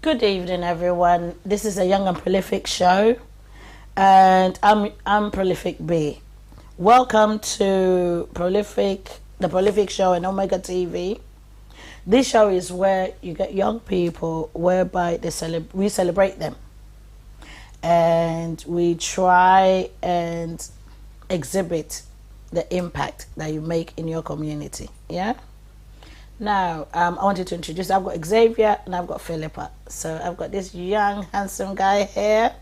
Good evening, everyone. This is a Young and Prolific show, and I'm Prolific Bea. Welcome to the Prolific Show on Omega TV. This show is where you get young people, whereby we celebrate them, and we try and exhibit the impact that you make in your community. Yeah. Now, I wanted to introduce, I've got Xavier and I've got Philippa. So I've got this young, handsome guy here,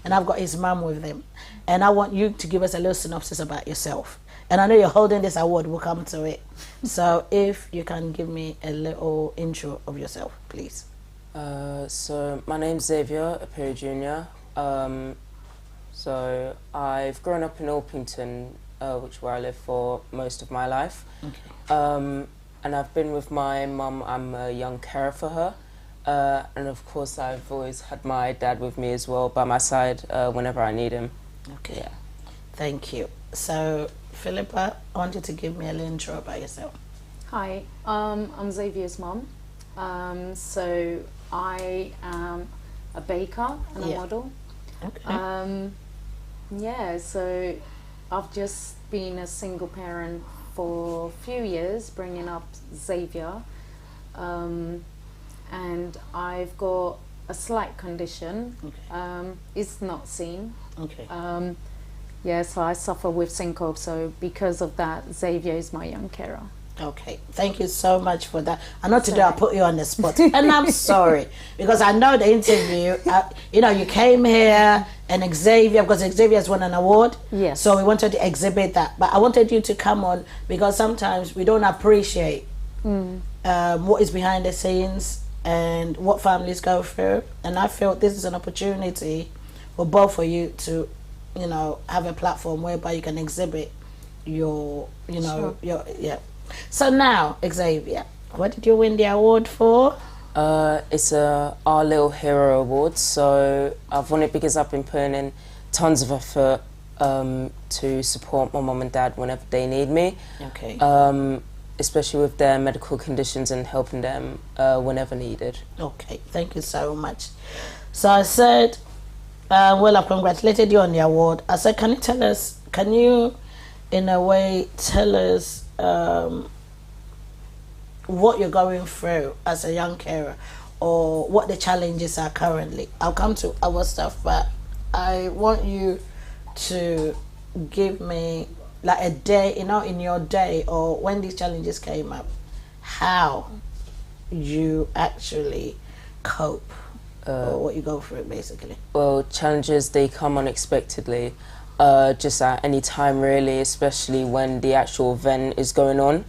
and I've got his mum with him. And I want you to give us a little synopsis about yourself. And I know you're holding this award, we'll come to it. So if you can give me a little intro of yourself, please. So my name's Xavier Apire-Junior. So I've grown up in Orpington, which is where I lived for most of my life. Okay. And I've been with my mum. I'm a young carer for her. And of course, I've always had my dad with me as well by my side whenever I need him. Okay. Yeah. Thank you. So, Philippa, I want you to give me a little intro about yourself. Hi, I'm Xavier's mum. So I am a baker and a model. Okay. So I've just been a single parent for a few years, bringing up Xavier, and I've got a slight condition. Okay. It's not seen. Okay. So I suffer with syncope, so because of that, Xavier is my young carer. Okay, thank you so much for that. I know today I put you on the spot, and I'm sorry, because I know the interview, you came here, and Xavier, because Xavier's won an award, yes. So we wanted to exhibit that, but I wanted you to come on, because sometimes we don't appreciate what is behind the scenes, and what families go through, and I felt this is an opportunity for both of you to, have a platform whereby you can exhibit your. So now, Xavier, what did you win the award for? It's Our Little Hero Award. So I've won it because I've been putting in tons of effort to support my mum and dad whenever they need me. Okay. Especially with their medical conditions and helping them whenever needed. Okay, thank you so much. So I said, I've congratulated you on the award. I said, can you in a way tell us what you're going through as a young carer, or what the challenges are currently? I'll come to our stuff, but I want you to give me like a day, in your day, or when these challenges came up, how you actually cope, or what you go through, basically. Well, challenges, they come unexpectedly. Just at any time really, especially when the actual event is going on.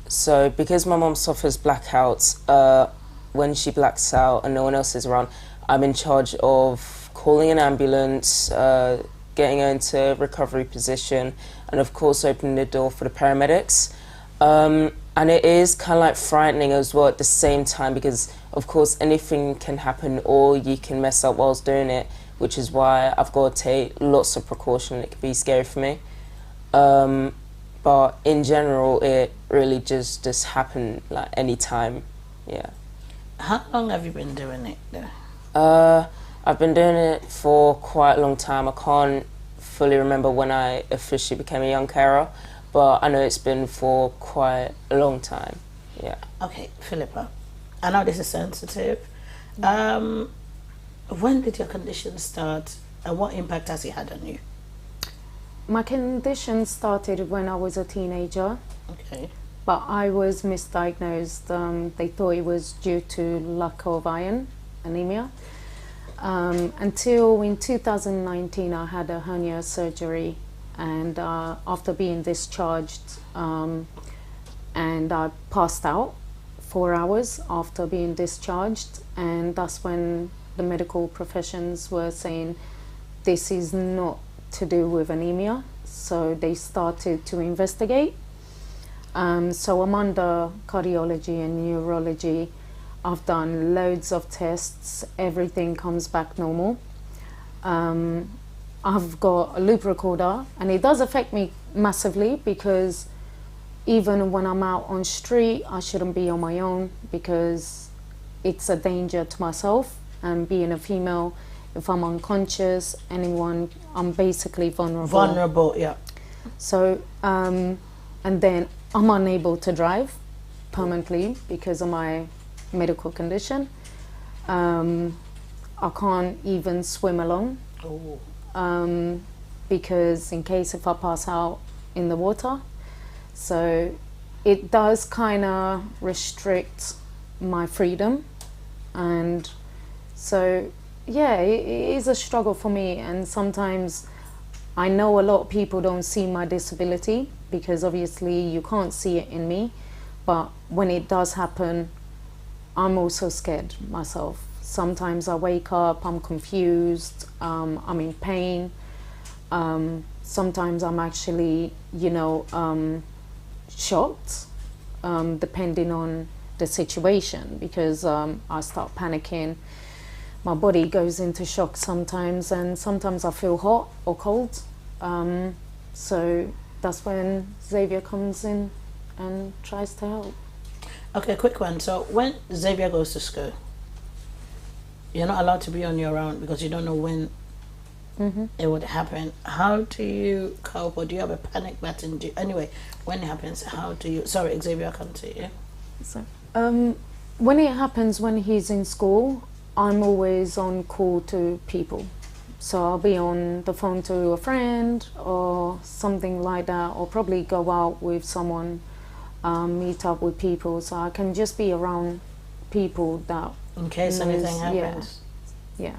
So because my mum suffers blackouts, when she blacks out and no one else is around, I'm in charge of calling an ambulance, getting her into recovery position, and of course opening the door for the paramedics. And it is kind of like frightening as well at the same time, because of course anything can happen, or you can mess up whilst doing it, which is why I've got to take lots of precaution. It can be scary for me. But in general, it really just happened like any time, yeah. How long have you been doing it though? I've been doing it for quite a long time. I can't fully remember when I officially became a young carer, but I know it's been for quite a long time, yeah. Okay, Philippa, I know this is sensitive. When did your condition start, and what impact has it had on you? My condition started when I was a teenager. Okay. But I was misdiagnosed. They thought it was due to lack of iron, anemia. Until in 2019 I had a hernia surgery, and after being discharged, and I passed out 4 hours after being discharged, and that's when the medical professions were saying this is not to do with anemia, so they started to investigate. So I'm under cardiology and neurology. I've done loads of tests, everything comes back normal. I've got a loop recorder, and it does affect me massively, because even when I'm out on street, I shouldn't be on my own, because it's a danger to myself, and being a female, if I'm unconscious, I'm basically vulnerable. Vulnerable, yeah. So, and then I'm unable to drive permanently because of my medical condition. I can't even swim alone. Because in case if I pass out in the water. So it does kind of restrict my freedom. And so, yeah, it is a struggle for me. And sometimes I know a lot of people don't see my disability because obviously you can't see it in me. But when it does happen, I'm also scared myself. Sometimes I wake up, I'm confused, I'm in pain. Sometimes I'm actually, shocked, depending on the situation, because I start panicking. My body goes into shock sometimes, and sometimes I feel hot or cold. So that's when Xavier comes in and tries to help. Okay, quick one. So when Xavier goes to school, you're not allowed to be on your own because you don't know when it would happen. How do you cope, or do you have a panic button? Anyway, when it happens, how do you... Sorry, Xavier, I can't see you. So, when it happens when he's in school, I'm always on call to people. So I'll be on the phone to a friend or something like that, or probably go out with someone, meet up with people, so I can just be around people that... In case anything happens. Yeah.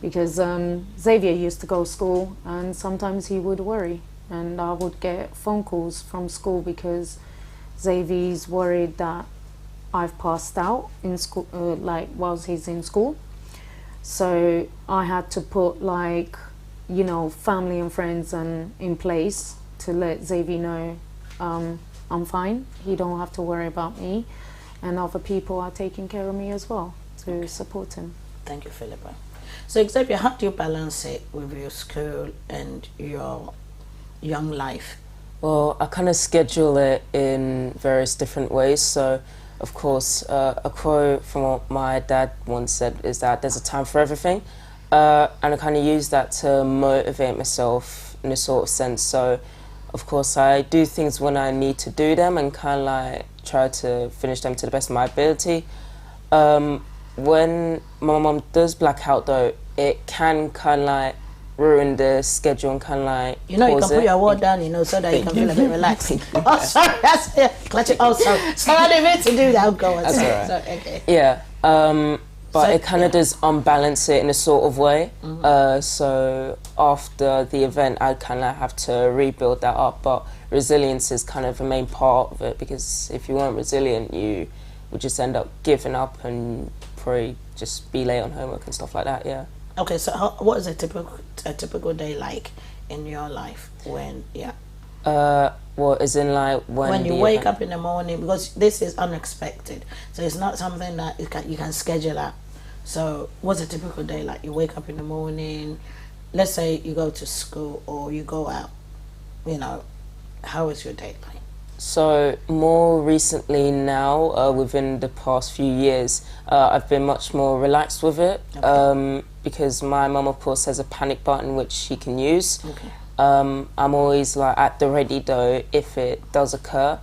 Because Xavier used to go to school, and sometimes he would worry, and I would get phone calls from school because Xavier's worried that I've passed out in school, whilst he's in school. So I had to put family and friends in place to let Xavier know I'm fine. He don't have to worry about me, and other people are taking care of me as well to support him. Thank you, Philippa. So Xavier, how do you balance it with your school and your young life? Well, I kind of schedule it in various different ways. So, of course, a quote from what my dad once said is that there's a time for everything. And I kind of use that to motivate myself in a sort of sense. So, of course, I do things when I need to do them and kind of try to finish them to the best of my ability. When my mum does black out, though, it can kind of ruin the schedule and kind of you can put your word down, so that you can feel a bit relaxed. Oh, sorry, that's it. Clutch it. Oh, sorry. Sorry, I didn't mean to do that. Oh, go on. That's all right. Sorry, okay. Yeah. But it kind of does unbalance it in a sort of way. So after the event, I kind of have to rebuild that up. But resilience is kind of a main part of it, because if you weren't resilient, you would just end up giving up and probably just be late on homework and stuff like that. Yeah. Okay, so what is a typical day like in your life when what is in when you wake up in the morning, because this is unexpected, so it's not something that you can schedule out. So what's a typical day like? You wake up in the morning, let's say you go to school or you go out, how is your day like? So more recently now, within the past few years, I've been much more relaxed with it. Okay. Because my mum, of course, has a panic button which she can use. Okay. I'm always at the ready though if it does occur,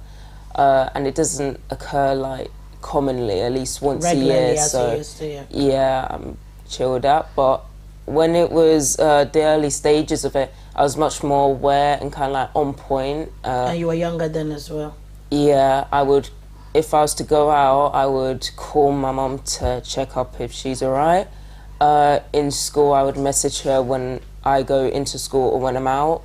and it doesn't occur commonly, at least once regularly a year. As so you used to, yeah, I'm chilled out. But when it was the early stages of it, I was much more aware and kind of on point. And you were younger then as well? Yeah, I would, if I was to go out, I would call my mum to check up if she's alright. In school, I would message her when I go into school or when I'm out,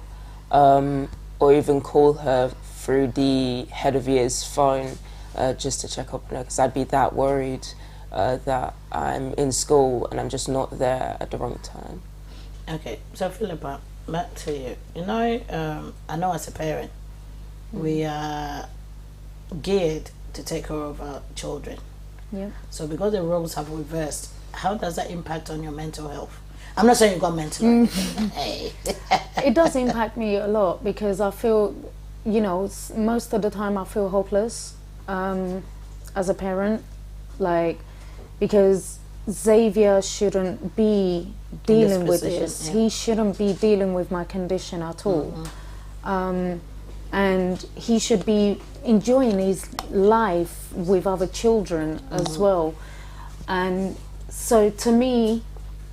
or even call her through the head of year's phone just to check up on her, because I'd be that worried that I'm in school and I'm just not there at the wrong time. Okay, so Philippa, back to you. I know as a parent, we are geared to take care of our children. Yeah. So because the roles have reversed, how does that impact on your mental health? I'm not saying you got mental health. Hey. It does impact me a lot because I feel, most of the time I feel hopeless as a parent. because Xavier shouldn't be dealing with this. Yeah. He shouldn't be dealing with my condition at all. And he should be enjoying his life with other children as well. And so to me,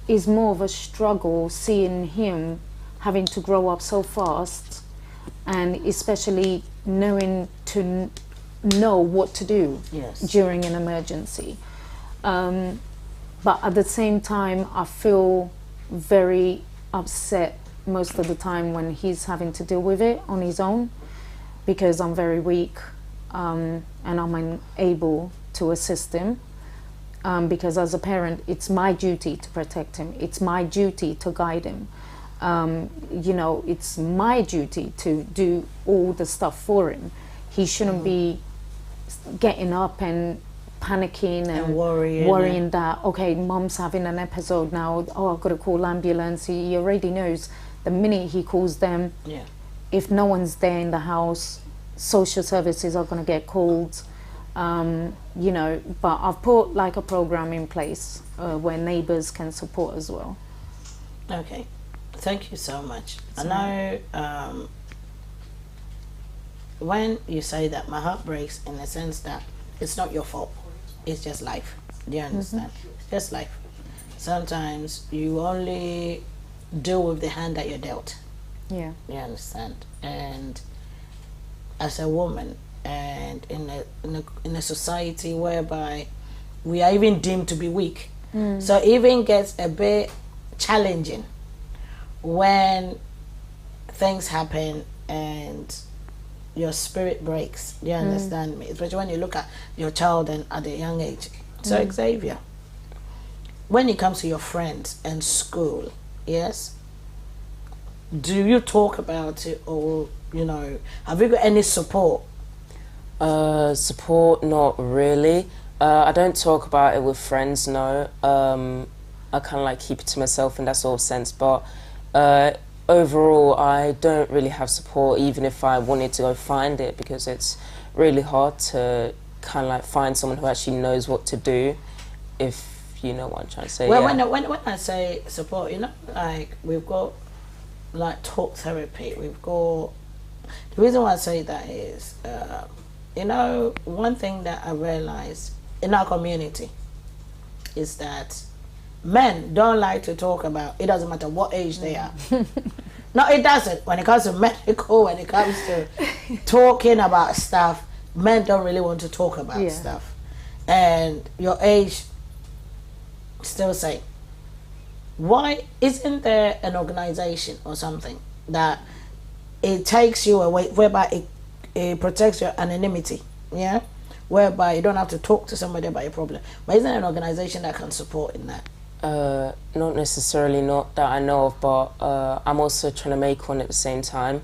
it's more of a struggle seeing him having to grow up so fast, and especially knowing to know what to do during an emergency. But at the same time, I feel very upset most of the time when he's having to deal with it on his own, because I'm very weak, and I'm unable to assist him. Because as a parent, it's my duty to protect him. It's my duty to guide him. You know, it's my duty to do all the stuff for him. He shouldn't be getting up and panicking and worrying that, okay, mom's having an episode now, oh, I've got to call ambulance. He already knows the minute he calls them, if no one's there in the house, social services are going to get called. You know, but I've put like a program in place where neighbors can support as well. Okay, thank you so much. I know when you say that, my heart breaks in the sense that it's not your fault, it's just life. Do you understand? It's just life. Sometimes you only deal with the hand that you're dealt. Yeah. You understand? And as a woman, and in a society whereby we are even deemed to be weak, so it even gets a bit challenging when things happen and your spirit breaks. Do you understand me? Especially when you look at your child and at a young age. So Xavier, when it comes to your friends and school, yes, do you talk about it, or you know, have you got any support? Support, not really. I don't talk about it with friends, no. I kind of like keep it to myself in that sort of sense, but overall I don't really have support, even if I wanted to go find it, because it's really hard to kind of like find someone who actually knows what to do, if you know what I'm trying to say. Well, when I say support, you know, like we've got like talk therapy, we've got, the reason why I say that is, you know, one thing that I realized in our community is that men don't like to talk about, it doesn't matter what age they are. No, it doesn't. When it comes to medical, when it comes to talking about stuff, men don't really want to talk about stuff. And your age, still say, why isn't there an organization or something that it takes you away, whereby it protects your anonymity, yeah, whereby you don't have to talk to somebody about your problem? But isn't there an organization that can support in that? Not necessarily, not that I know of, but I'm also trying to make one at the same time.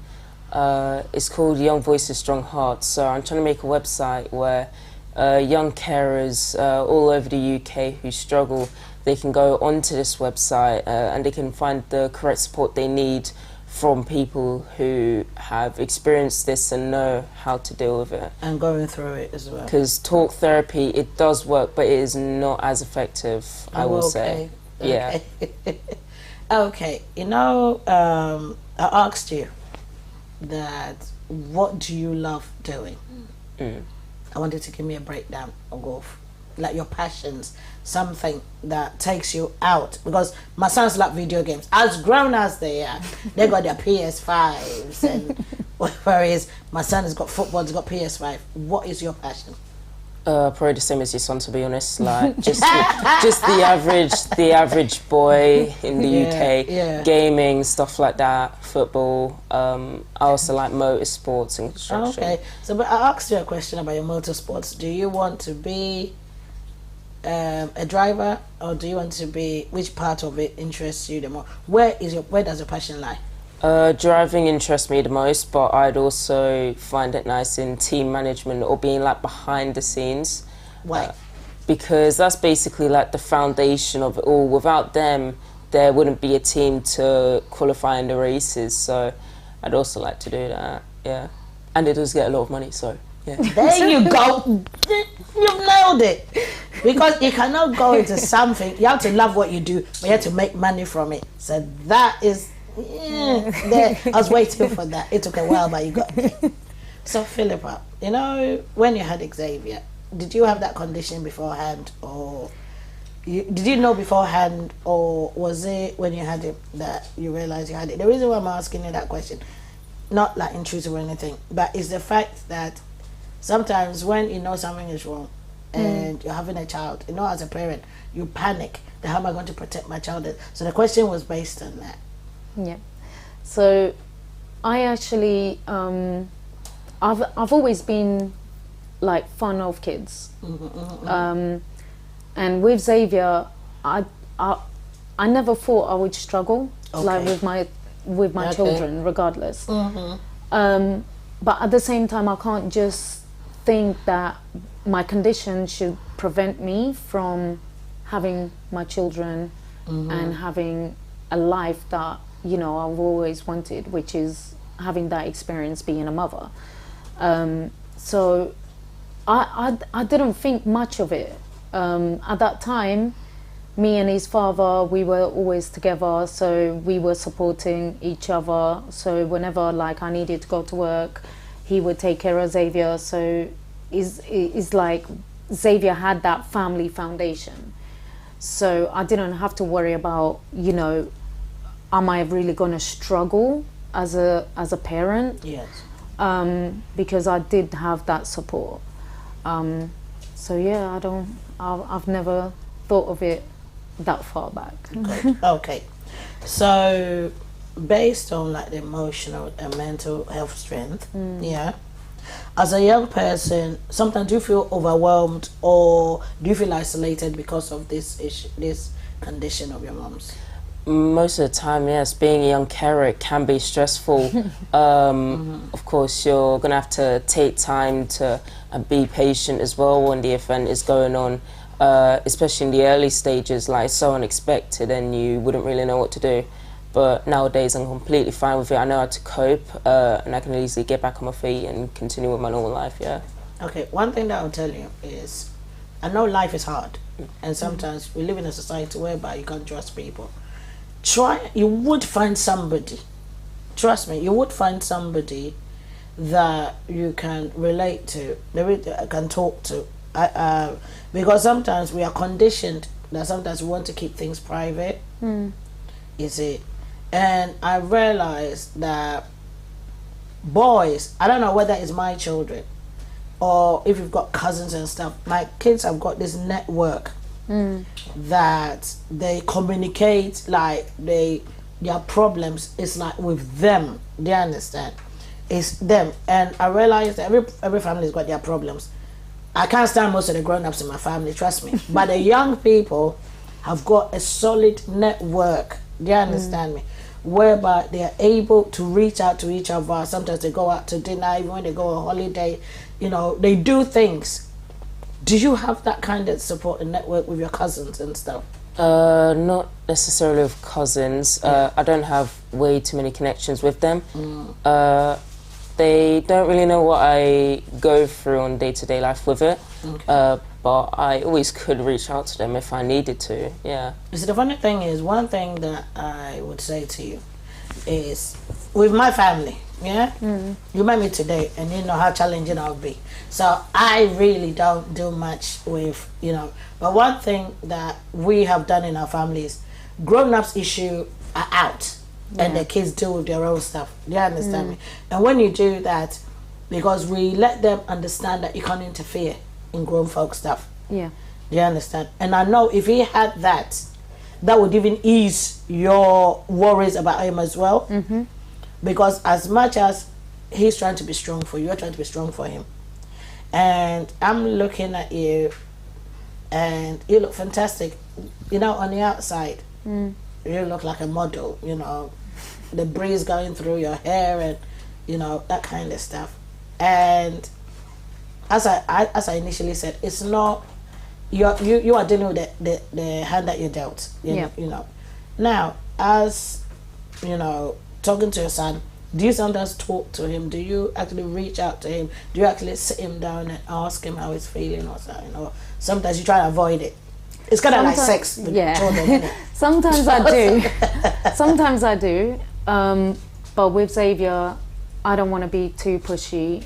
It's called Young Voices, Strong Hearts. So I'm trying to make a website where young carers all over the UK who struggle, they can go onto this website and they can find the correct support they need from people who have experienced this and know how to deal with it. And going through it as well. Because talk therapy, it does work, but it is not as effective, I will say. Yeah. Okay, you know, I asked you that, what do you love doing? I wanted to give me a breakdown of golf, like your passions, something that takes you out, because my sons love video games. As grown as they are, they got their PS5s, and whereas my son has got football, he's got PS5. What is your passion? Probably the same as your son, to be honest. Like just the average boy in the UK, gaming, stuff like that, football. I also like motorsports and construction. Okay, so but I asked you a question about your motorsports. Do you want to be a driver, or do you want to be, which part of it interests you the most? Where does your passion lie? Driving interests me the most, but I'd also find it nice in team management or being like behind the scenes. Why? Because that's basically like the foundation of it all. Without them, there wouldn't be a team to qualify in the races. So I'd also like to do that, yeah. And it does get a lot of money, so. Yeah. There you go. You've nailed it. Because you cannot go into something. You have to love what you do, but you have to make money from it. So that is, there. I was waiting for that. It took a while, but you got me. So Philippa, you know, when you had Xavier, did you have that condition beforehand, or did you know beforehand, or was it when you had it that you realized you had it? The reason why I'm asking you that question, not like intrusive or anything, but it's the fact that sometimes when you know something is wrong and you're having a child, you know, as a parent, you panic that how am I going to protect my child? So the question was based on that. Yeah. So I actually, I've always been like fond of kids. And with Xavier, I never thought I would struggle like with my children, regardless. But at the same time, I can't just think that my condition should prevent me from having my children and having a life that, you know, I've always wanted, which is having that experience being a mother. So I didn't think much of it. At that time, me and his father, we were always together, so we were supporting each other. So whenever like I needed to go to work, he would take care of Xavier. So it's like Xavier had that family foundation. So I didn't have to worry about, you know, am I really going to struggle as a parent? Yes. Because I did have that support. So yeah, I've never thought of it that far back. Good. Okay. So based on like the emotional and mental health strength, yeah, as a young person, sometimes do you feel overwhelmed or do you feel isolated because of this issue, this condition of your mom's? Most of the time, yes. Being a young carer, it can be stressful. Of course, you're going to have to take time to be patient as well when the event is going on, especially in the early stages, like so unexpected and you wouldn't really know what to do. But nowadays, I'm completely fine with it. I know how to cope and I can easily get back on my feet and continue with my normal life, yeah. Okay, one thing that I'll tell you is, I know life is hard and sometimes we live in a society whereby you can't trust people. You would find somebody, trust me, you would find somebody that you can relate to, that can talk to. Because sometimes we are conditioned that sometimes we want to keep things private, you see. And I realized that boys, I don't know whether it's my children or if you've got cousins and stuff, my kids have got this network that they communicate, like their problems is like with them. Do you understand? It's them. And I realized that every family's got their problems. I can't stand most of the grown-ups in my family, trust me. But the young people have got a solid network. Do you understand me? Whereby they are able to reach out to each other. Sometimes they go out to dinner, even when they go on holiday, you know, they do things. Do you have that kind of support and network with your cousins and stuff? Not necessarily with cousins. I don't have way too many connections with them. They don't really know what I go through on day-to-day life with it. But I always could reach out to them if I needed to, yeah. You see, the funny thing is, one thing that I would say to you is, with my family, yeah? You met me today and you know how challenging I'll be. So I really don't do much with, you know, but one thing that we have done in our family is grown-ups issue are out and the kids deal with their own stuff. Do you understand me? And when you do that, because we let them understand that you can't interfere in grown folk stuff. Yeah. Do you understand? And I know if he had that, that would even ease your worries about him as well. Because as much as he's trying to be strong for you, you're trying to be strong for him. And I'm looking at you and you look fantastic. You know, on the outside, you look like a model, you know, the breeze going through your hair and, you know, that kind of stuff. And as I initially said, it's not, you are dealing with the hand that you're dealt, you know. Now, as, you know, talking to your son, Do you sometimes talk to him? Do you actually reach out to him? Do you actually sit him down and ask him how he's feeling or something? Or sometimes you try to avoid it? It's kind of like sex with children, isn't it? Sometimes I do. Sometimes I do. But with Xavier, I don't want to be too pushy.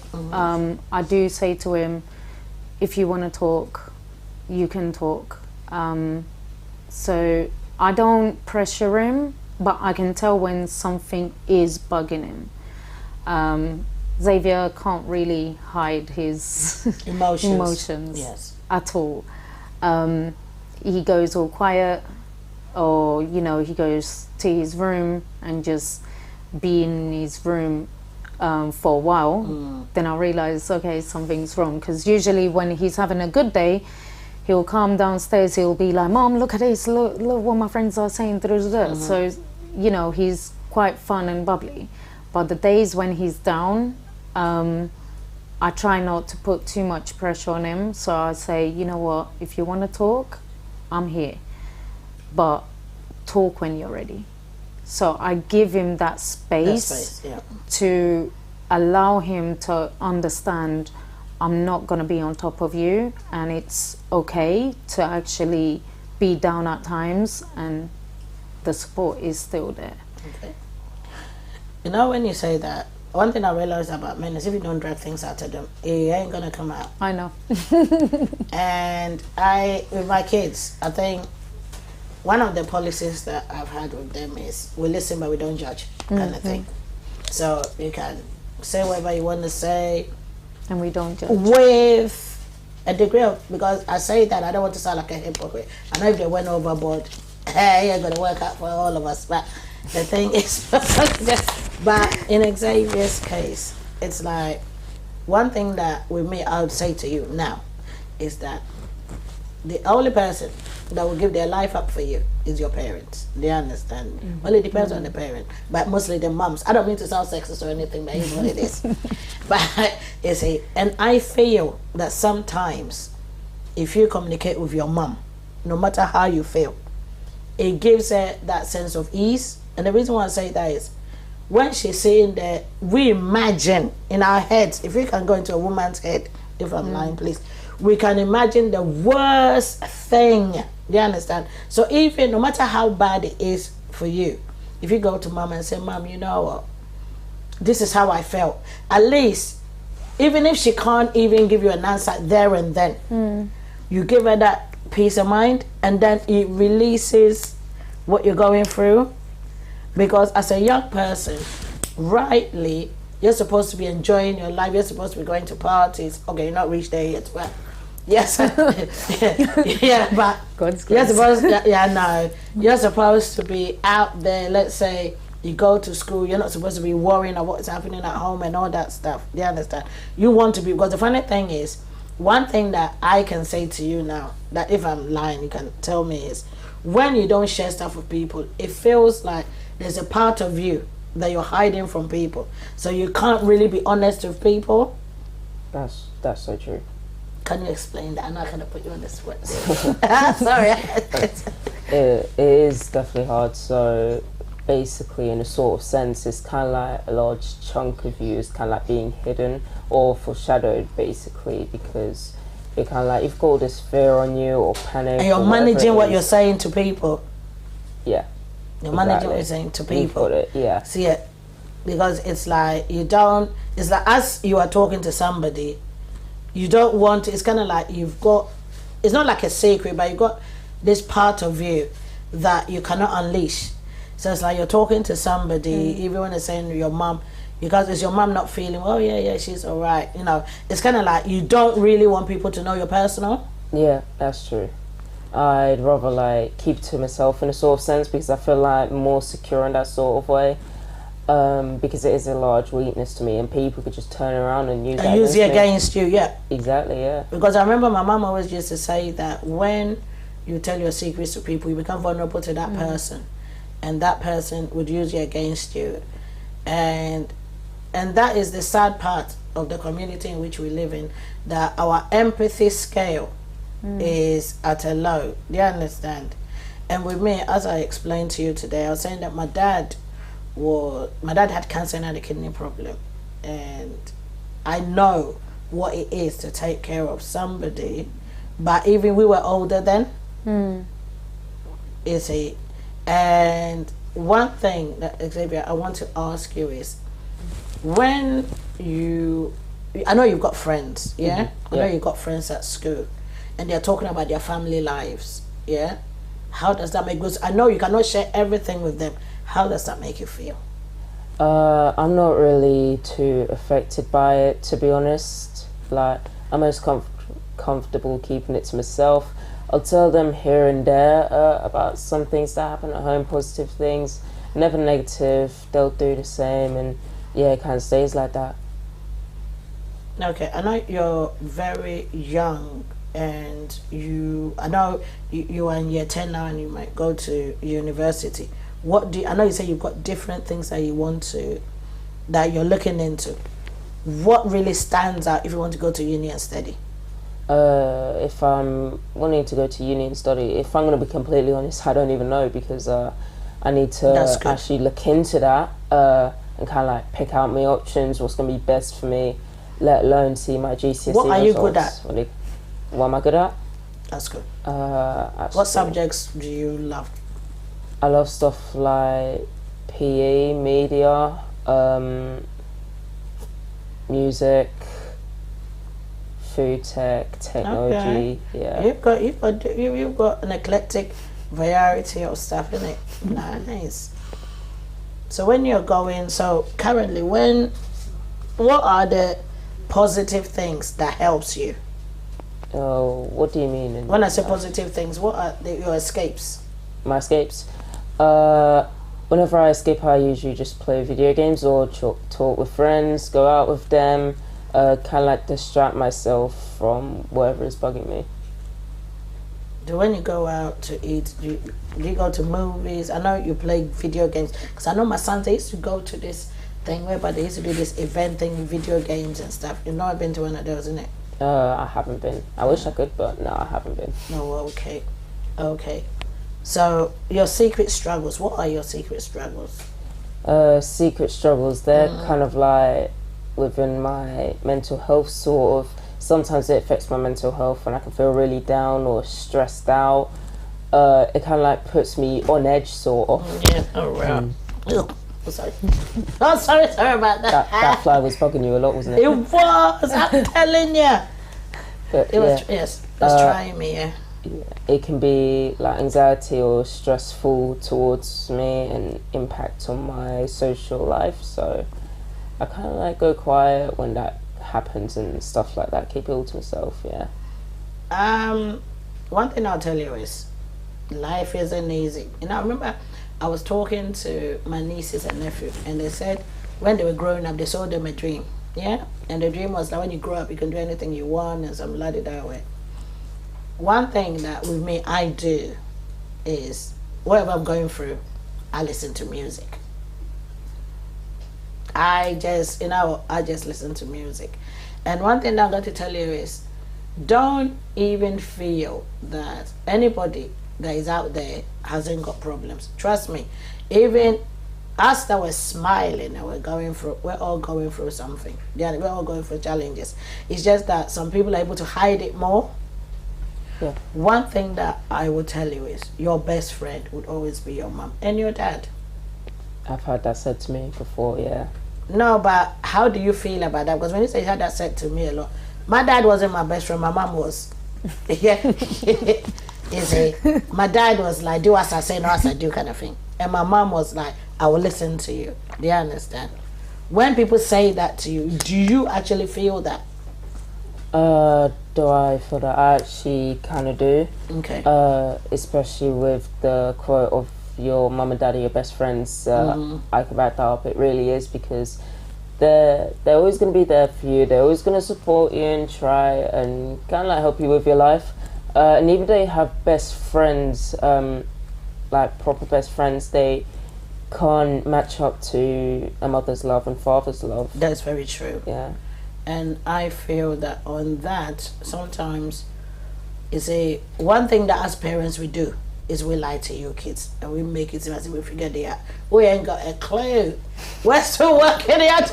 I do say to him, if you want to talk, you can talk. So I don't pressure him, but I can tell when something is bugging him. Xavier can't really hide his emotions yes. at all. He goes all quiet, or he goes to his room and just be in his room for a while. Then I realize, okay, something's wrong, because usually when he's having a good day, he'll come downstairs, he'll be like, Mom, look at this, look what my friends are saying. So he's quite fun and bubbly. But the days when he's down, I try not to put too much pressure on him. So I say, you know what, if you want to talk, I'm here, but talk when you're ready. So I give him that space, to allow him to understand I'm not going to be on top of you, and it's okay to actually be down at times, and the support is still there. Okay. When you say that, one thing I realized about men is if you don't drag things out of them, it ain't gonna come out. I know. And with my kids, I think one of the policies that I've had with them is we listen but we don't judge, kind of thing. So you can say whatever you want to say, and we don't judge with a degree of, because I say that I don't want to sound like a hypocrite. I know if they went overboard, hey, it's gonna work out for all of us. But the thing is, but in Xavier's case, it's like one thing that with me I would say to you now is that the only person that will give their life up for you is your parents. They understand. Well, it depends on the parent, but mostly the moms. I don't mean to sound sexist or anything, but it's what it is. But and I feel that sometimes if you communicate with your mom, no matter how you feel, it gives her that sense of ease. And the reason why I say that is when she's saying that, we imagine in our heads, if we can go into a woman's head, if I'm lying, please, we can imagine the worst thing. Do you understand? So even, no matter how bad it is for you, if you go to mom and say, Mom, you know what, this is how I felt, at least, even if she can't even give you an answer there and then, you give her that peace of mind, and then it releases what you're going through. Because as a young person, rightly, you're supposed to be enjoying your life. You're supposed to be going to parties. Okay, you're not reached there yet. Well, yes, yeah, but you're supposed. No, you're supposed to be out there. Let's say you go to school. You're not supposed to be worrying about what's happening at home and all that stuff. Do you understand? You want to be, because the funny thing is, one thing that I can say to you now, that if I'm lying, you can tell me, is when you don't share stuff with people, it feels like there's a part of you that you're hiding from people, so you can't really be honest with people. That's so true. Can you explain that? I'm not gonna put you on the spot. Sorry. It is definitely hard. So basically, in a sort of sense, it's kind of like a large chunk of you is kind of like being hidden or foreshadowed, basically, because you're kind of like, you've got all this fear on you or panic, and you're managing what you're saying to people. Yeah. You're managing what you're saying to people. Yeah. See it, because it's like it's like as you are talking to somebody, you don't want to, it's kind of like you've got, it's not like a secret, but you've got this part of you that you cannot unleash. So it's like you're talking to somebody, even when they're saying your mom, because is your mom not feeling, oh yeah, she's all right. It's kind of like you don't really want people to know your personal. Yeah, that's true. I'd rather keep to myself in a sort of sense, because I feel like more secure in that sort of way, because it is a large weakness to me, and people could just turn around and use it against you. Yeah, exactly. Yeah, because I remember my mom always used to say that when you tell your secrets to people, you become vulnerable to that person, and that person would use it against you, and that is the sad part of the community in which we live in, that our empathy scale is at a low. Do you understand? And with me, as I explained to you today, I was saying that my dad my dad had cancer and had a kidney problem, and I know what it is to take care of somebody, but even we were older then. You see, and one thing that, Xavier, I want to ask you is, when I know you've got friends, yeah? I know you've got friends at school, and they're talking about their family lives, yeah? How does that make you? I know you cannot share everything with them. How does that make you feel? I'm not really too affected by it, to be honest. Like, I'm most comfortable keeping it to myself. I'll tell them here and there about some things that happen at home, positive things, never negative. They'll do the same, and yeah, it kind of stays like that. Okay, I know you're very young, and I know you are in year 10 now, and you might go to university. I know you say you've got different things that that you're looking into. What really stands out if you want to go to uni and study? If I'm wanting to go to uni and study, if I'm going to be completely honest, I don't even know, because I need to actually look into that and kind of like pick out my options, what's going to be best for me, let alone see my GCSE What are results. you good at? What am I good at? That's good. What subjects do you love? I love stuff like PE, media, music, food tech, technology. Okay. Yeah. You've got an eclectic variety of stuff in it. Nice. So when you're going, currently, what are the positive things that helps you? Oh, what do you mean? When I say positive things, what are your escapes? My escapes? Whenever I escape, I usually just play video games or talk with friends, go out with them, kind of like distract myself from whatever is bugging me. When you go out to eat, do you go to movies? I know you play video games, because I know my sons, they used to go to this thing whereby they used to do this event thing with video games and stuff. You've not been to one of those, isn't it? I haven't been. I wish I could, but no, I haven't been. No, okay. So your secret struggles, what are your secret struggles? Secret struggles, they're kind of like within my mental health, sort of. Sometimes it affects my mental health when I can feel really down or stressed out. It kind of like puts me on edge, sort of. Yeah, alright. Sorry. Oh, sorry about that. That fly was bugging you a lot, wasn't it? It was, I'm telling you. But It was, yes, that's trying me, yeah. It can be like anxiety or stressful towards me and impact on my social life, so I kind of like go quiet when that happens and stuff like that, keep it all to myself. Yeah. One thing I'll tell you is life isn't easy. I remember I was talking to my nieces and nephew, and they said when they were growing up, they saw them a dream, yeah, and the dream was that when you grow up you can do anything you want and some bloody that way. One thing that with me I do is whatever I'm going through, I listen to music. I just listen to music. And one thing that I'm going to tell you is, don't even feel that anybody that is out there hasn't got problems. Trust me, even us that were smiling and we're all going through something. Yeah, we're all going through challenges. It's just that some people are able to hide it more. Yeah. One thing that I will tell you is your best friend would always be your mom and your dad. I've had that said to me before, yeah. No, but how do you feel about that? Because when you say you had that said to me a lot, my dad wasn't my best friend, my mom was. Yeah. You see, my dad was like, do as I say, not as I do kind of thing. And my mom was like, I will listen to you. Do you understand? When people say that to you, do you actually feel that? Do I feel that? I actually kind of do. Okay. Especially with the quote of your mum and dad are your best friends. I can back that up. It really is, because they're always going to be there for you. They're always going to support you and try and kind of like help you with your life. And even they have best friends, like proper best friends, they can't match up to a mother's love and father's love. That's very true. Yeah. And I feel that on that, sometimes, one thing that as parents we do, is we lie to you kids and we make it seem as if we figured it out. We ain't got a clue. We're still working it out.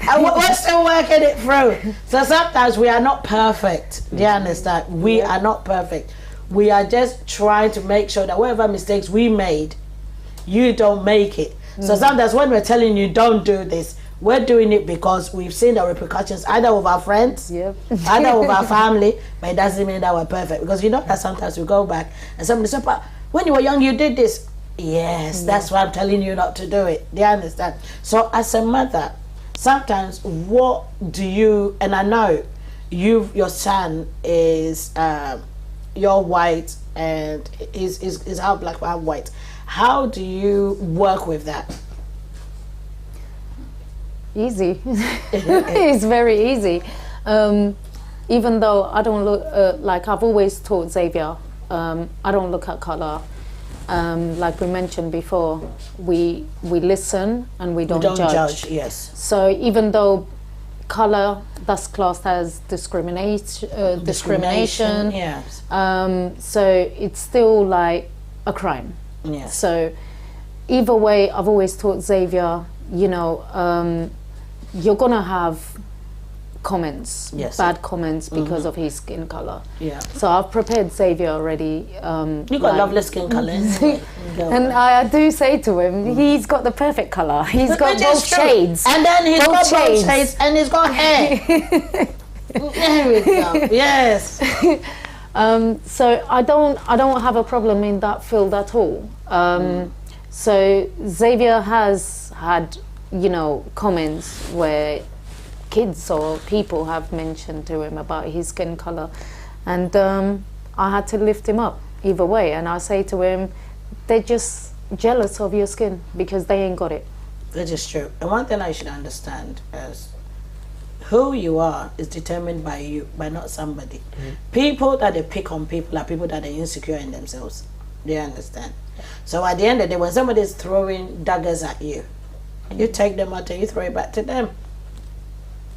And we're still working it through. So sometimes we are not perfect. Do you understand? We are not perfect. We are just trying to make sure that whatever mistakes we made, you don't make it. So sometimes when we're telling you don't do this, we're doing it because we've seen the repercussions either with our friends, either with our family, but it doesn't mean that we're perfect. Because you know that sometimes we go back and somebody says, but when you were young you did this. Yes, that's why I'm telling you not to do it. Do you understand? So as a mother, sometimes what do you, and I know your son is you're white and is half black, half white. How do you work with that? Easy. It's very easy. Even though I don't look, like I've always taught Xavier, I don't look at colour. Like we mentioned before, we listen and we don't judge. Yes. So even though colour, that's classed as discrimination. Yes. So it's still like a crime. Yes. So either way, I've always taught Xavier, you know, you're gonna have comments, bad comments because of his skin color. Yeah. So I've prepared Xavier already. You got lovely skin color. And I do say to him, he's got the perfect color. He's got both shades. And then he's got both shades and he's got hair. There we go. Yes. So I don't have a problem in that field at all. So Xavier has had, you know, comments where kids or people have mentioned to him about his skin color, and I had to lift him up either way. And I say to him, they're just jealous of your skin because they ain't got it. That is true. And one thing I should understand is who you are is determined by you, by not somebody. People that they pick on people are people that are insecure in themselves. Do you understand? So at the end of the day, when somebody is throwing daggers at you, you take them out and you throw it back to them.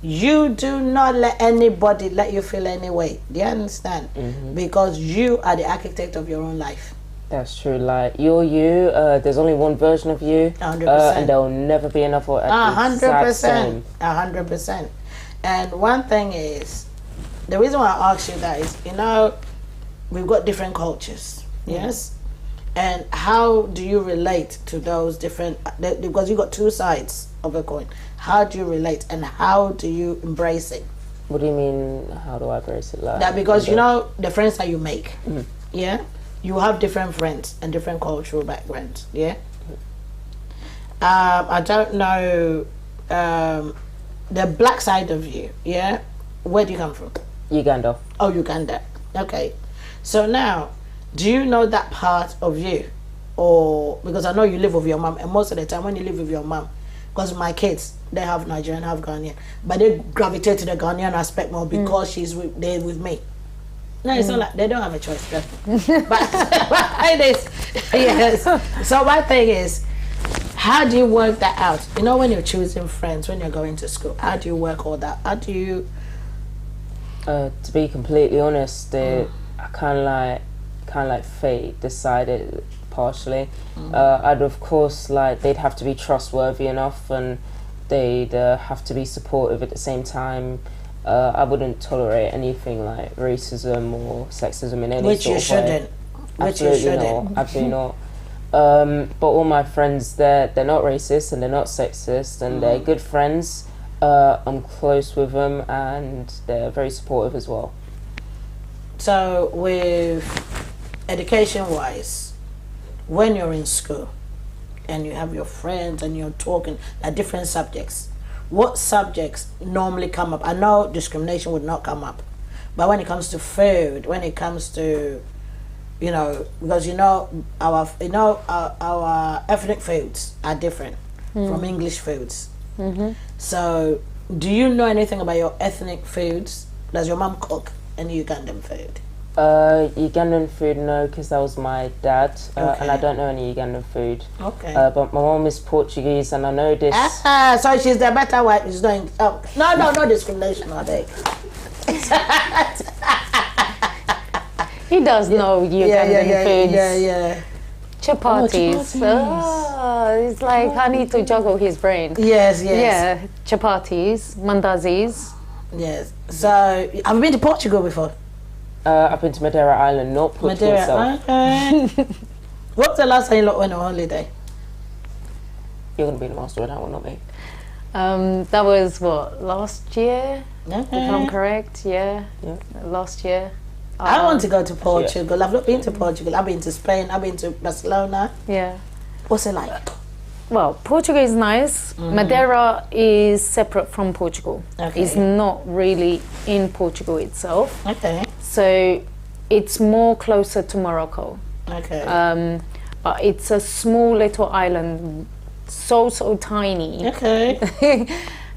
You do not let anybody let you feel any way. Do you understand? Because you are the architect of your own life. That's true. Like you're you. There's only one version of you, 100%. And there will never be another. 100%. 100%. And one thing is, the reason why I asked you that is, you know, we've got different cultures. Yes. And how do you relate to those different? Because you got two sides of a coin. How do you relate, and how do you embrace it? What do you mean? How do I embrace it? Like that, because you know the friends that you make. Yeah, you have different friends and different cultural backgrounds. Yeah. I don't know the black side of you. Yeah, where do you come from? Uganda. Oh, Uganda. Okay. So now, do you know that part of you, or because I know you live with your mom, and most of the time when you live with your mom, because my kids, they have Nigerian, have Ghanaian, but they gravitate to the Ghanaian aspect more because they're with me. No, it's not like they don't have a choice, but it is. Yes. So my thing is, how do you work that out? You know, when you're choosing friends, when you're going to school, how do you work all that? How do you? To be completely honest, I kind of like fate decided partially. I'd of course they'd have to be trustworthy enough, and they'd have to be supportive at the same time. I wouldn't tolerate anything like racism or sexism in any Which sort you of shouldn't. way. Which you shouldn't. Not. Absolutely not. But all my friends, they're not racist and they're not sexist, and they're good friends. I'm close with them and they're very supportive as well. So with education-wise, when you're in school and you have your friends and you're talking at different subjects, what subjects normally come up? I know discrimination would not come up, but when it comes to food, when it comes to, you know, because our ethnic foods are different from English foods. So do you know anything about your ethnic foods? Does your mom cook any Ugandan food? Ugandan food, no, because that was my dad, and I don't know any Ugandan food. Okay. But my mom is Portuguese, and I know this. So she's the better wife. She's doing. No discrimination, I think. He does know Ugandan foods. Yeah. Chapatis. It's like I need to juggle his brain. Yes. Yeah, chapatis, mandazis. Yes. So, have you been to Portugal before? I've been to Madeira Island, not Portugal itself. Okay. What was the last time you lot went on holiday? You're going to be the master of that one, not me. That was what, last year? Okay. If I'm correct, yeah. Last year. I want to go to Portugal. I've not been to Portugal. I've been to Spain. I've been to Barcelona. Yeah. What's it like? Well, Portugal is nice. Madeira is separate from Portugal. Okay. It's not really in Portugal itself. Okay. So it's more closer to Morocco. Okay. But it's a small little island, so tiny. Okay.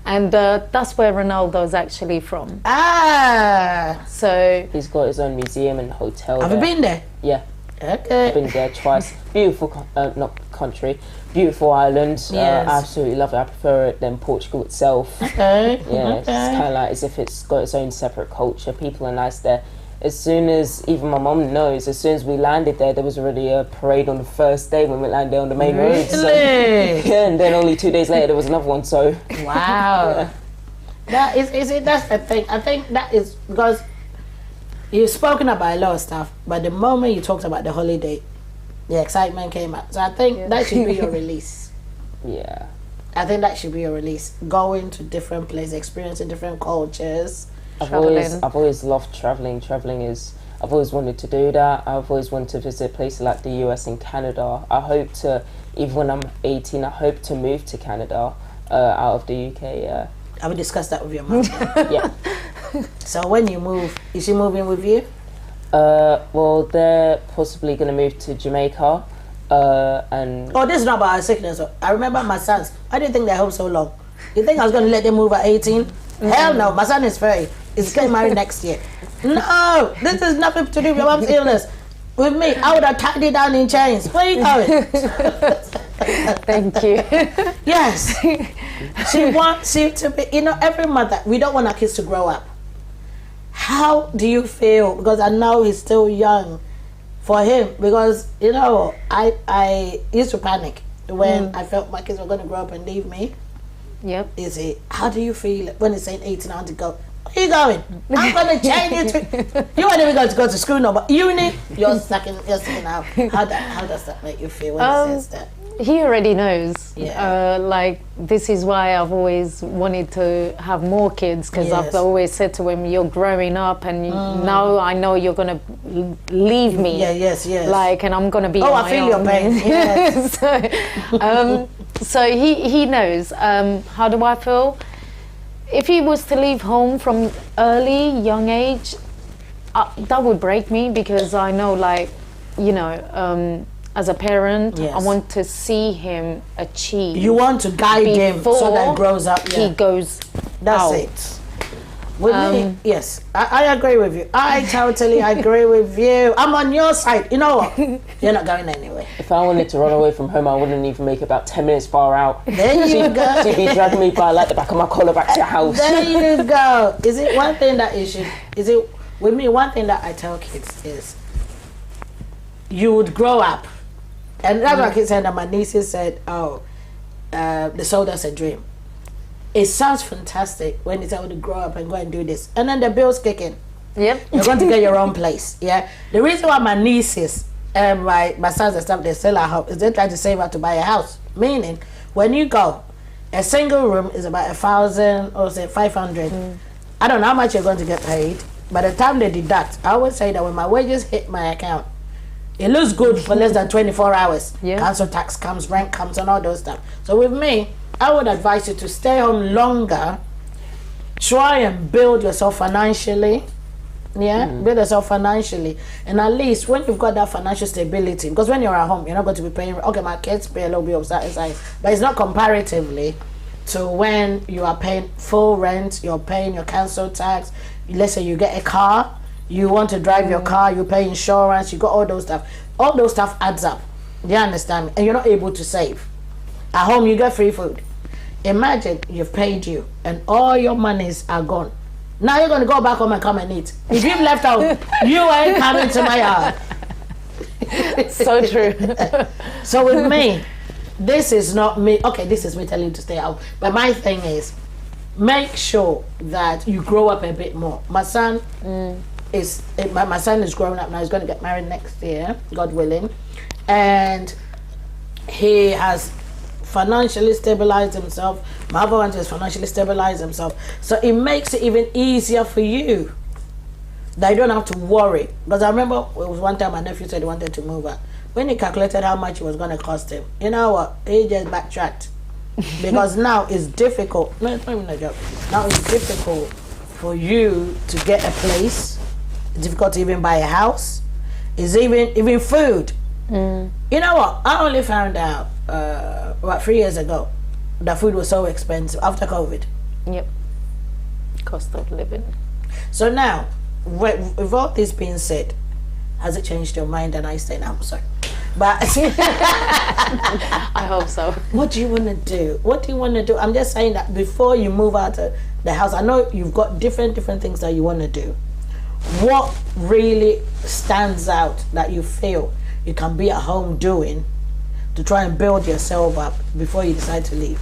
And that's where Ronaldo's actually from. Ah. So He's got his own museum and hotel. Have you been there? Yeah. Okay. I've been there twice. Beautiful, not country, beautiful island. Yes. I absolutely love it. I prefer it than Portugal itself. Okay. Yeah, it's Okay. kind of like as if it's got its own separate culture. People are nice there. As soon as, even my mum knows, as soon as we landed there was already a parade on the first day when we landed on the main road. So, Really? yeah, and then only 2 days later there was another one. So Wow. That is it. That's the thing. I think that is because you've spoken about a lot of stuff, but the moment you talked about the holiday, the excitement came out. So I think that should be your release. yeah, I think that should be your release. Going to different places, experiencing different cultures. I've Traveling. always loved traveling. I've always wanted to do that. I've always wanted to visit places like the US and Canada. I hope to, even when I'm 18, I hope to move to Canada out of the UK. Yeah. I will discuss that with your mom. Yeah. So when you move, is she moving with you? Well, they're possibly going to move to Jamaica. And Oh, this is not about our sickness. I remember my sons. I didn't think they home so long. You think I was going to let them move at 18? Hell no. My son is 30. He's getting married next year. No, this has nothing to do with your mom's illness. With me, I would have tied it down in chains. Where are you going? thank you. Yes. She wants you to be, every mother, we don't want our kids to grow up. How do you feel? Because I know he's still young for him. Because, I used to panic when I felt my kids were going to grow up and leave me. Yep. Is it, how do you feel when it's saying 18, I want to go? Where are you going? I'm going to change it. You weren't even going to go to school, no, but uni, you're sucking out. How does that make you feel when it says that? He already knows. Yeah. This is why I've always wanted to have more kids, because Yes. I've always said to him, you're growing up and now I know you're going to leave me. Yeah, yes. And I'm going to be Oh, on I feel my your own. pain. Yes. So he knows. How do I feel? If he was to leave home from young age, that would break me, because I know, as a parent, Yes. I want to see him achieve. You want to guide him so that he grows up. He goes That's out. it. With me, yes, I agree with you. I totally agree with you. I'm on your side. You know what? You're not going anywhere. if I wanted to run away from home, I wouldn't even make it about 10 minutes far out. There you go. She'd be dragging me by the back of my collar back to your house. There you go. Is it one thing that with me, one thing that I tell kids is you would grow up. And that's what I keep saying, that my nieces said, they sold us a dream. It sounds fantastic when they tell you to grow up and go and do this. And then the bills kick in. Yep. You're going to get your own place. Yeah. The reason why my nieces and my sons and stuff, they sell a house, is they try to save up to buy a house. Meaning, when you go, a single room is about 1,000 or say 500. I don't know how much you're going to get paid. By the time they deduct, I always say that when my wages hit my account, it looks good for less than 24 hours. Yeah. Council tax comes, rent comes, and all those stuff. So with me, I would advise you to stay home longer. Try and build yourself financially. Yeah, build yourself financially. And at least when you've got that financial stability, because when you're at home, you're not going to be paying, okay, my kids pay a little bit of that, but it's not comparatively to when you are paying full rent, you're paying your council tax. Let's say you get a car, you want to drive your car, you pay insurance, you got all those stuff. All those stuff adds up. Do you understand me? And you're not able to save. At home, you get free food. Imagine you've paid you and all your monies are gone. Now you're going to go back home and come and eat. If you've left out, you ain't coming to my yard. So true. So with me, this is not me. Okay, this is me telling you to stay out. But my thing is, make sure that you grow up a bit more. My son my son is growing up now. He's going to get married next year, God willing, and he has financially stabilized himself. My other one has financially stabilized himself. So it makes it even easier for you that you don't have to worry. Because I remember it was one time my nephew said he wanted to move out. When he calculated how much it was going to cost him, you know what? He just backtracked. Because now it's difficult. No, it's not even a joke. Now it's difficult for you to get a place. It's difficult to even buy a house. It's even food. You know what? I only found out about 3 years ago that food was so expensive after COVID. Yep. Cost of living. So now, with all this being said, has it changed your mind? And I say, no, I'm sorry. But I hope so. What do you want to do? What do you want to do? I'm just saying that before you move out of the house, I know you've got different things that you want to do. What really stands out that you feel you can be at home doing to try and build yourself up before you decide to leave?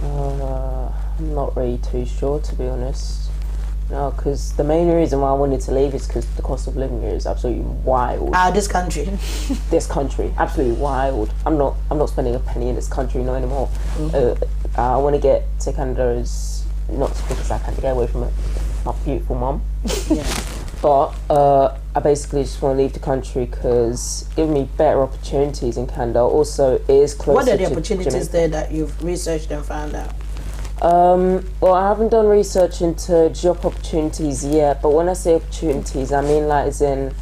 I'm not really too sure, to be honest. No, because the main reason why I wanted to leave is because the cost of living here is absolutely wild. This country. This country, absolutely wild. I'm not spending a penny in this country no anymore. I want to get to Canada not because I can't get away from my beautiful mum. Yeah. But I basically just want to leave the country because it's giving me better opportunities in Canada. Also, it is closer to What are the opportunities there that you've researched and found out? Well, I haven't done research into job opportunities yet, but when I say opportunities, I mean like as in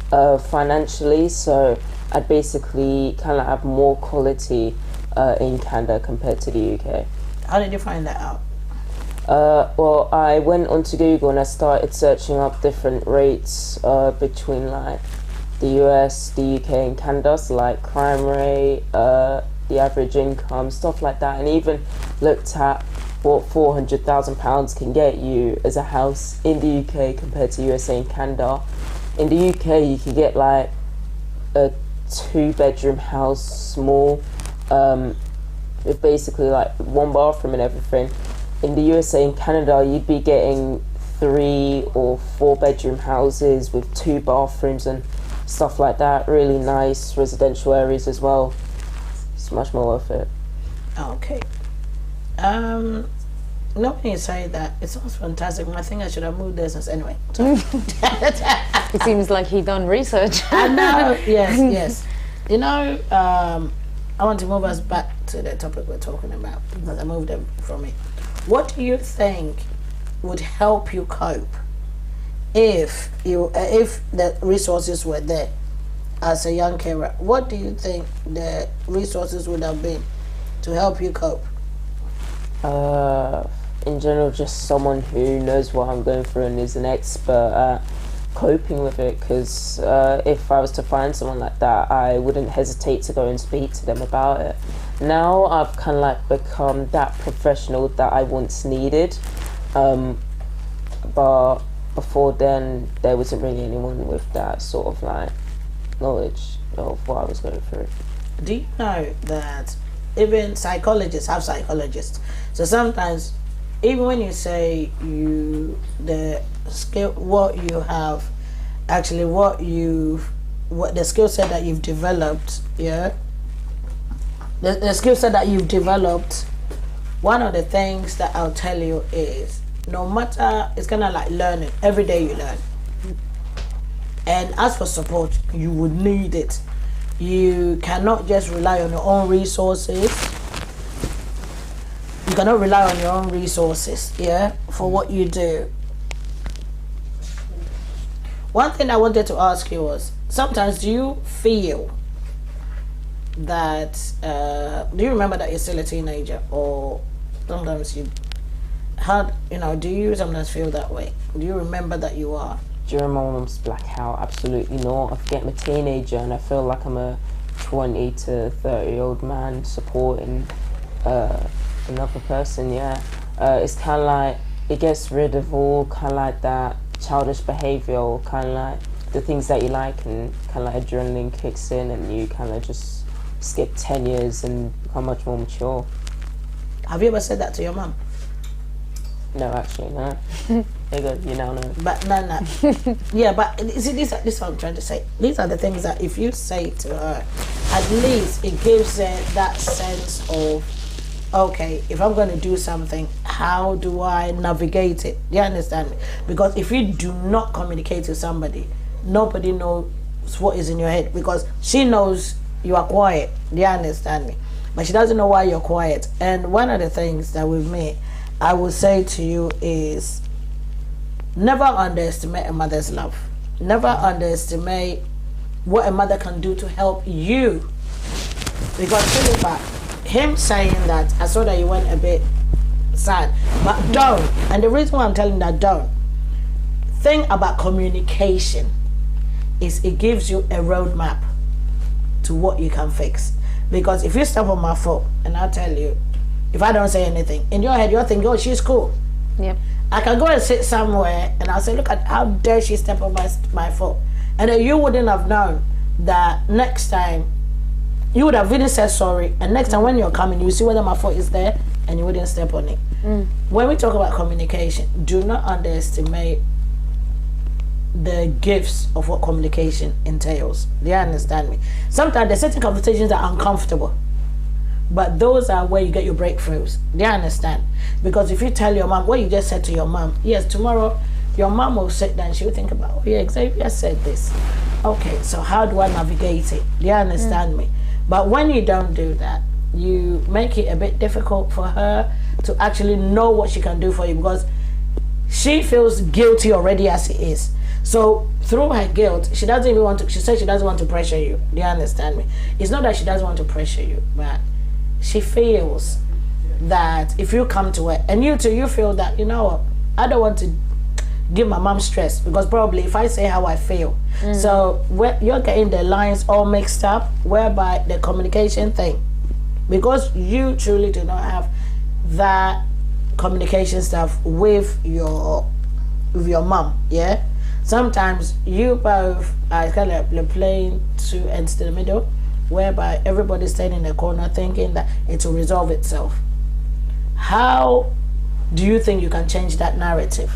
financially. So I'd basically kind of have more quality in Canada compared to the UK. How did you find that out? Well, I went onto Google and I started searching up different rates between like the US, the UK and Canada, so like crime rate, the average income, stuff like that, and even looked at what £400,000 can get you as a house in the UK compared to USA and Canada. In the UK you can get like a 2-bedroom house, small, with basically like 1 bathroom and everything. In the USA and Canada, you'd be getting 3 or 4 bedroom houses with 2 bathrooms and stuff like that. Really nice residential areas as well. It's much more worth it. Okay. No, when you say that, it sounds fantastic. I think I should have moved there since anyway. It seems like he done research. I know. Yes. You know, I want to move us back to the topic we're talking about because I moved them from it. What do you think would help you cope if the resources were there as a young carer? What do you think the resources would have been to help you cope? In general, just someone who knows what I'm going through and is an expert at coping with it, because if I was to find someone like that, I wouldn't hesitate to go and speak to them about it. Now I've kind of like become that professional that I once needed, but before then there wasn't really anyone with that sort of like knowledge of what I was going through. Do you know that even psychologists have psychologists? So sometimes even when you say the skill, what the skill set that you've developed, the skill set that you've developed, one of the things that I'll tell you is, no matter, it's kind of like learning. Every day you learn. And as for support, you would need it. You cannot just rely on your own resources. You cannot rely on your own resources, for what you do. One thing I wanted to ask you was, sometimes do you feel that, do you remember that you're still a teenager, or sometimes do you sometimes feel that way? Do you remember that you are? During my mum's blackout, absolutely not. I forget I'm a teenager and I feel like I'm a 20 to 30-year-old man supporting another person, It's kind of like, it gets rid of all kind of like that childish behaviour, or kind of like the things that you like, and kind of like adrenaline kicks in and you kind of just skip 10 years and become much more mature. Have you ever said that to your mum? No, actually, no. There you go, you now know. But no. Yeah, but see, this is what I'm trying to say. These are the things that if you say to her, at least it gives her that sense of, okay, if I'm going to do something, how do I navigate it? Do you understand me? Because if you do not communicate to somebody, nobody knows what is in your head, because she knows you are quiet. Do you understand me? But she doesn't know why you're quiet. And one of the things that with me, I would say to you is, never underestimate a mother's love. Never underestimate what a mother can do to help you. Because Philippa, him saying that, I saw that you went a bit sad, but don't. And the reason why I'm telling that don't, thing about communication is it gives you a roadmap to what you can fix. Because if you step on my foot and I tell you, if I don't say anything, in your head you're thinking, oh, she's cool. Yep. I can go and sit somewhere and I'll say, look at how dare she step on my foot. And then you wouldn't have known that next time, you would have really said sorry, and next time when you're coming, you see whether my foot is there and you wouldn't step on it. When we talk about communication, do not underestimate the gifts of what communication entails. Do you understand me? Sometimes there's certain conversations that are uncomfortable, but those are where you get your breakthroughs. Do you understand? Because if you tell your mom what you just said to your mom, yes, tomorrow your mom will sit down and she'll think about, oh yeah, Xavier said this. Okay, so how do I navigate it? Do you understand me? But when you don't do that, you make it a bit difficult for her to actually know what she can do for you, because she feels guilty already as it is. So through her guilt, she doesn't even want to, she says she doesn't want to pressure you. Do you understand me? It's not that she doesn't want to pressure you, but she feels that if you come to her, and you too, you feel that, you know what, I don't want to give my mom stress, because probably if I say how I feel, so you're getting the lines all mixed up, whereby the communication thing, because you truly do not have that communication stuff with your mom, yeah. Sometimes you both are kind of playing two ends to the middle, whereby everybody's staying in the corner thinking that it will resolve itself. How do you think you can change that narrative?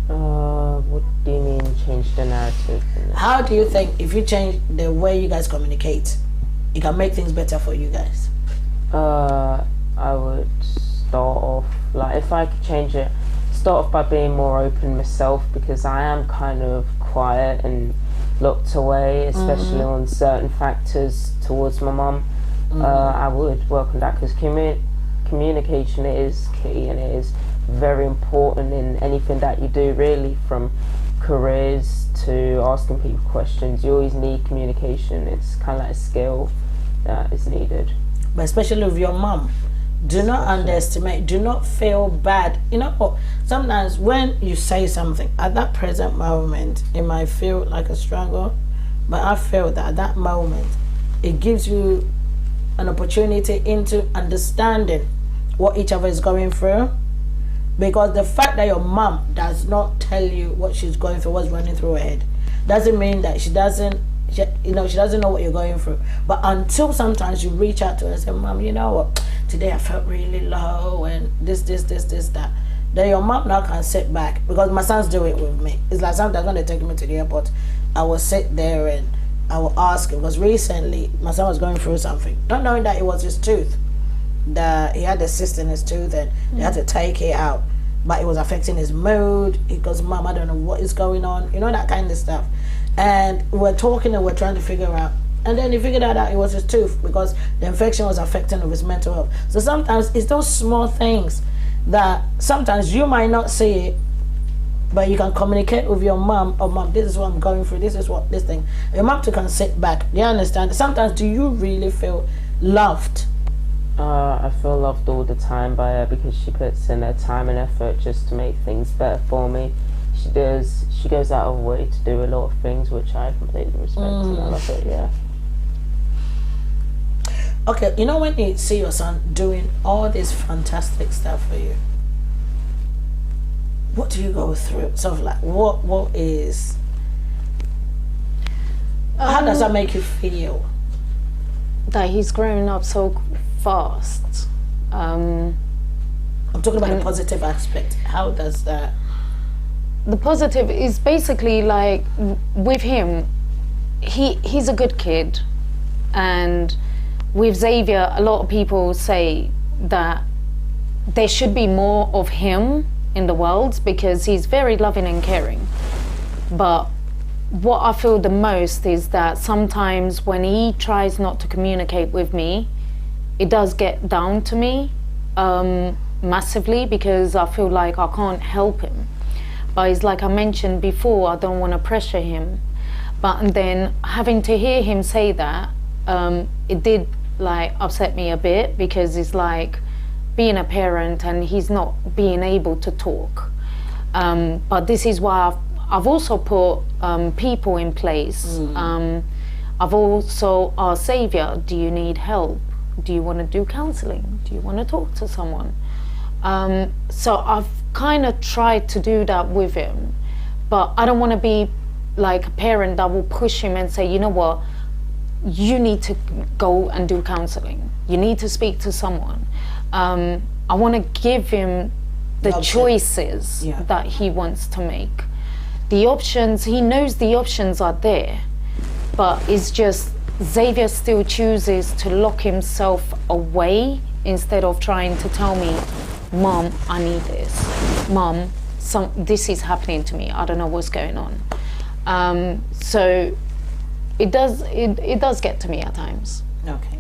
What do you mean change the narrative? How do you think if you change the way you guys communicate, it can make things better for you guys? I would start off, like if I could change it, start off by being more open myself, because I am kind of quiet and locked away, especially on certain factors towards my mum. I would work on that, because communication is key, and it is very important in anything that you do, really, from careers to asking people questions. You always need communication. It's kind of like a skill that is needed. But especially with your mum, do not underestimate, do not feel bad. You know, sometimes when you say something at that present moment, it might feel like a struggle, but I feel that at that moment it gives you an opportunity into understanding what each other is going through. Because the fact that your mom does not tell you what she's going through, what's running through her head, doesn't mean that she doesn't know what you're going through. But until sometimes you reach out to her and say, Mom, you know what, today I felt really low and this, that. Then your mom now can sit back, because my sons do it with me. It's like sometimes when they take me to the airport, I will sit there and I will ask him, because recently my son was going through something, not knowing that it was his tooth. That he had a cyst in his tooth and they had to take it out, but it was affecting his mood. He goes, Mom, I don't know what is going on, you know, that kind of stuff. And we're talking and we're trying to figure out, and then he figured out that it was his tooth, because the infection was affecting his mental health. So sometimes it's those small things that sometimes you might not see it, but you can communicate with your mom. Oh, Mom, this is what I'm going through, this is what this thing. Your mom too can sit back. Do you understand? Sometimes do you really feel loved? I feel loved all the time by her, because she puts in her time and effort just to make things better for me. She goes out of her way to do a lot of things, which I completely respect, and I love it, yeah. Okay, you know when you see your son doing all this fantastic stuff for you, what do you go through? Sort of like, what is, how does that make you feel? That he's growing up so fast. I'm talking about the positive aspect. How does that? The positive is basically like with him, he's a good kid, and with Xavier, a lot of people say that there should be more of him in the world because he's very loving and caring. But what I feel the most is that sometimes when he tries not to communicate with me, it does get down to me massively, because I feel like I can't help him. But it's like I mentioned before, I don't want to pressure him. But then having to hear him say that, it did like upset me a bit, because it's like being a parent and he's not being able to talk. But this is why I've also put people in place. I've also asked Xavier, do you need help? Do you want to do counselling? Do you want to talk to someone? So I've kind of tried to do that with him, but I don't want to be like a parent that will push him and say, you know what, you need to go and do counselling. You need to speak to someone. I want to give him the choices that he wants to make. The options, he knows the options are there, but it's just Xavier still chooses to lock himself away instead of trying to tell me, Mom, I need this. Mom, this is happening to me. I don't know what's going on. So it does get to me at times. Okay.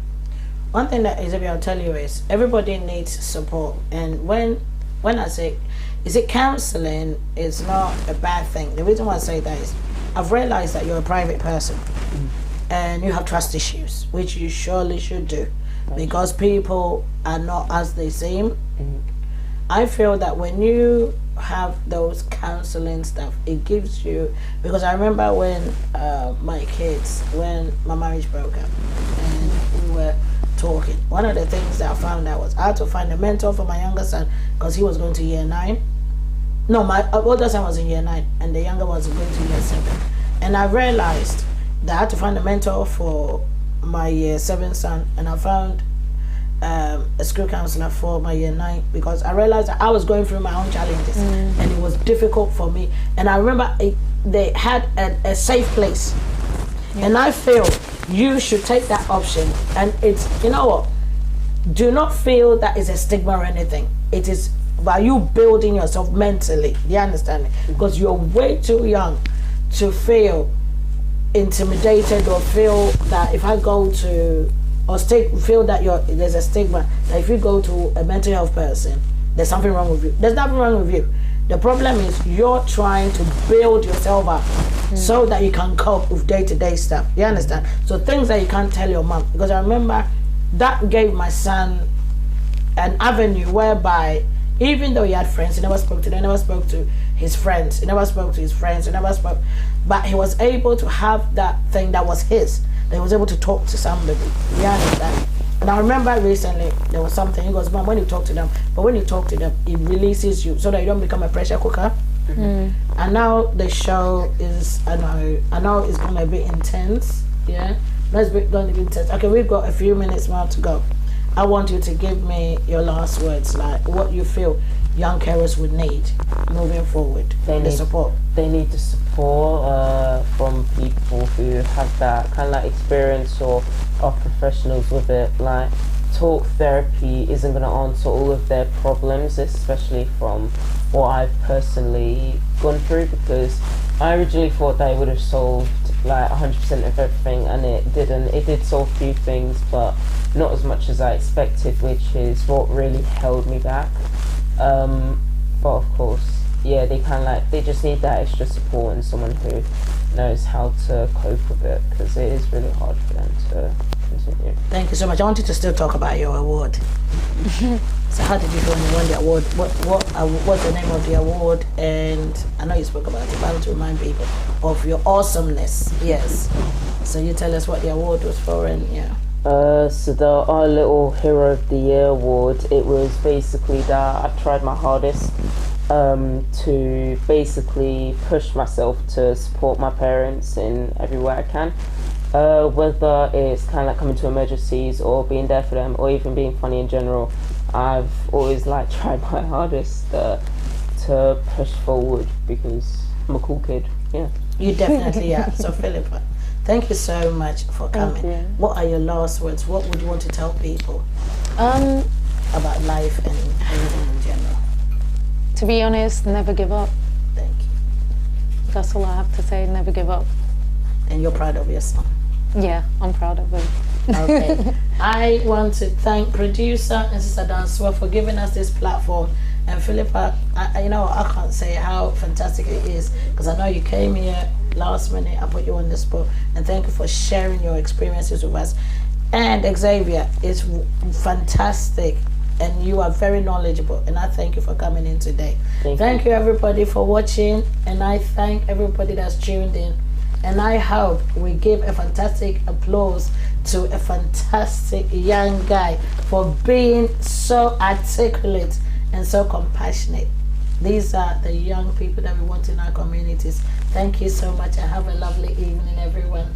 One thing that Xavier, I'll tell you is everybody needs support. And when I say, is it counseling is not a bad thing. The reason why I say that is I've realized that you're a private person and you have trust issues, which you surely should do, because people are not as they seem. I feel that when you have those counseling stuff, it gives you, because I remember when my kids, when my marriage broke up and we were talking, one of the things that I found out was I had to find a mentor for my younger son, because he was going to year 9. No, my older son was in year 9 and the younger was going to year 7. And I realized that I had to find a mentor for my year 7 son, and I found a school counselor for my year 9, because I realized that I was going through my own challenges and it was difficult for me. And I remember they had a safe place. And I feel you should take that option. And it's, you know what, do not feel that it's a stigma or anything. It is by you building yourself mentally. Do you understand? Because you're way too young to feel intimidated or feel that if I go to, or feel that there's a stigma that if you go to a mental health person, there's something wrong with you. There's nothing wrong with you. The problem is you're trying to build yourself up so that you can cope with day-to-day stuff. You understand? So things that you can't tell your mom. Because I remember that gave my son an avenue whereby even though he had friends, he never spoke to them, he never spoke to his friends, he never spoke to his friends, he never spoke, but he was able to have that thing that was his. He was able to talk to somebody. You understand? And I remember recently there was something, he goes, Mom, when you talk to them, but when you talk to them, it releases you so that you don't become a pressure cooker. And now the show is, I know it's going to be intense. Yeah, it's going to be intense. Okay, we've got a few minutes more to go. I want you to give me your last words, like what you feel young carers would need moving forward. They need the support from people who have that kind of like experience or are professionals with it. Like, talk therapy isn't going to answer all of their problems, especially from what I've personally gone through, because I originally thought that it would have solved like 100% of everything, and it didn't. It did solve a few things, but not as much as I expected, which is what really held me back. But of course, yeah, they just need that extra support and someone who knows how to cope with it, because it is really hard for them to continue. Thank you so much. I want you to still talk about your award. So how did you feel when you won the award? What's the name of the award? And I know you spoke about it, but I want to remind people of your awesomeness. Yes. So you tell us what the award was for, and yeah. So our little Hero of the Year award, it was basically that I tried my hardest to basically push myself to support my parents in every way I can. Whether it's kind of like coming to emergencies or being there for them or even being funny in general, I've always like tried my hardest to push forward because I'm a cool kid. Yeah. You definitely are. So Philippa, thank you so much for coming. Thank you. What are your last words? What would you want to tell people Um, about life and anything in general? to be honest, never give up. Thank you. That's all I have to say. Never give up. And you're proud of your son. Yeah, I'm proud of him. Okay. I want to thank producer and Sister Danswa for giving us this platform. And Philippa, I can't say how fantastic it is because I know you came here last minute. I put you on the spot, and thank you for sharing your experiences with us. And Xavier is fantastic, and you are very knowledgeable. And I thank you for coming in today. Thank you everybody for watching, and I thank everybody that's tuned in. And I hope we give a fantastic applause to a fantastic young guy for being so articulate and so compassionate. These are the young people that we want in our communities. Thank you so much and have a lovely evening, everyone.